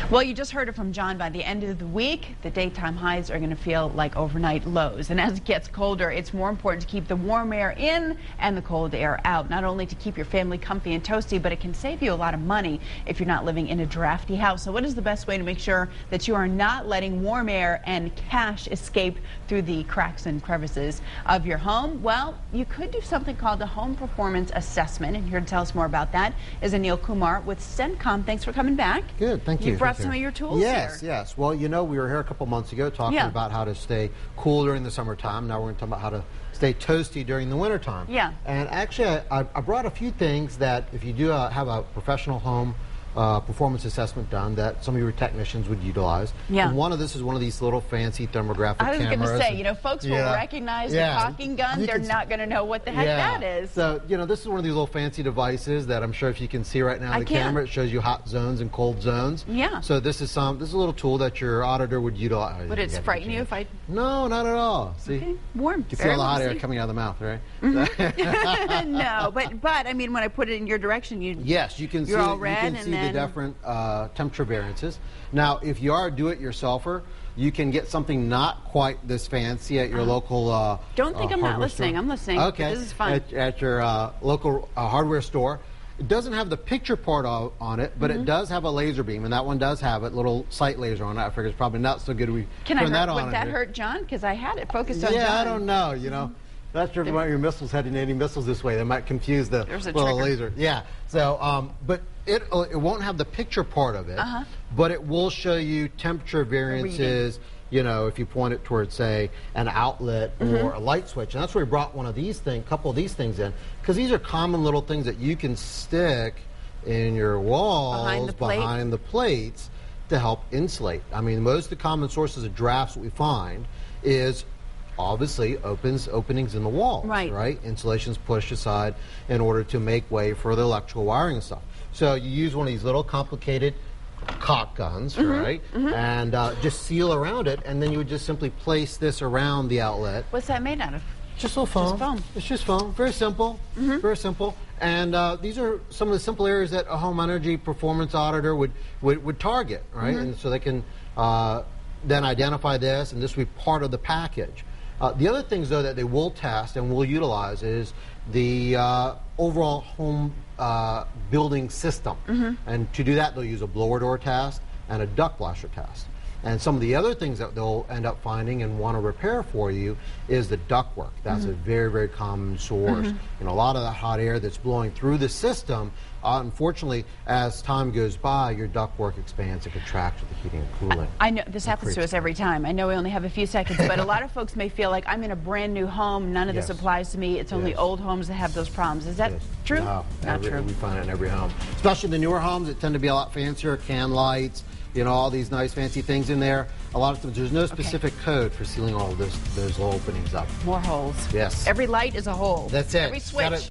Well, you just heard it from John. By the end of the week, the daytime highs are going to feel like overnight lows. And as it gets colder, it's more important to keep the warm air in and the cold air out. Not only to keep your family comfy and toasty, but it can save you a lot of money if you're not living in a drafty house. So what is the best way to make sure that you are not letting warm air and cash escape through the cracks and crevices of your home? Well, you could do something called a home performance assessment. And here to tell us more about that is Anil Kumar with CENTCOM. Thanks for coming back. Good, thank you. You brought some of your tools here. Yes. Well, you know, we were here a couple months ago talking about how to stay cool during the summertime. Now we're going to talk about how to stay toasty during the wintertime. Yeah. And actually, I brought a few things that if you do have a professional home performance assessment done that some of your technicians would utilize. Yeah. And one of this is one of these little fancy thermographic cameras. I was going to say, you know, folks will recognize the caulking gun. They're not going to know what the heck that is. So, you know, this is one of these little fancy devices that I'm sure if you can see right now on the camera, it shows you hot zones and cold zones. Yeah. So this is a little tool that your auditor would utilize. Would it frighten you if I... No, not at all. See? Okay. Warm. You can see all the hot air coming out of the mouth, right? No, but I mean, when I put it in your direction, yes, you can see, all red, you can see the different temperature variances. Now, if you are a do-it-yourselfer, you can get something not quite this fancy at your local Don't think I'm not listening. Store. I'm listening. Okay. This is fun. At your local hardware store. It doesn't have the picture part on it, but it does have a laser beam, and that one does have a little sight laser on it. I figure it's probably not so good we turn that on. Would that hurt John? Because I had it focused on John. Yeah, I don't know, you know. Not sure if you want your missiles heading any missiles this way. They might confuse the little laser. Yeah. So, but it won't have the picture part of it, but it will show you temperature variances. You know, if you point it towards, say, an outlet or a light switch. And that's where we brought one of these things, couple of these things in, because these are common little things that you can stick in your walls behind the plates to help insulate. I mean, most of the common sources of drafts that we find is obviously openings in the walls, right? Insulation's pushed aside in order to make way for the electrical wiring and stuff. So you use one of these little complicated caulk guns, right? And just seal around it, and then you would just simply place this around the outlet. What's that made out of? Just a little foam. Just foam. It's just foam. Very simple. Very simple. And these are some of the simple areas that a home energy performance auditor would target, right? And so they can then identify this, and this will be part of the package. The other things, though, that they will test and will utilize is the overall home building system. And to do that, they'll use a blower door test and a duct washer test. And some of the other things that they'll end up finding and want to repair for you is the ductwork. That's a very, very common source. And a lot of that hot air that's blowing through the system, unfortunately, as time goes by, your ductwork expands and contracts with the heating and cooling. I know this happens to us every time. I know we only have a few seconds, but a lot of folks may feel like I'm in a brand new home. None of this applies to me. It's only old homes that have those problems. Is that true? No, not true. We find it in every home, especially the newer homes that tend to be a lot fancier, can lights. You know, all these nice fancy things in there. A lot of times there's no specific code for sealing all of those little openings up. More holes. Yes. Every light is a hole. That's it. Every switch.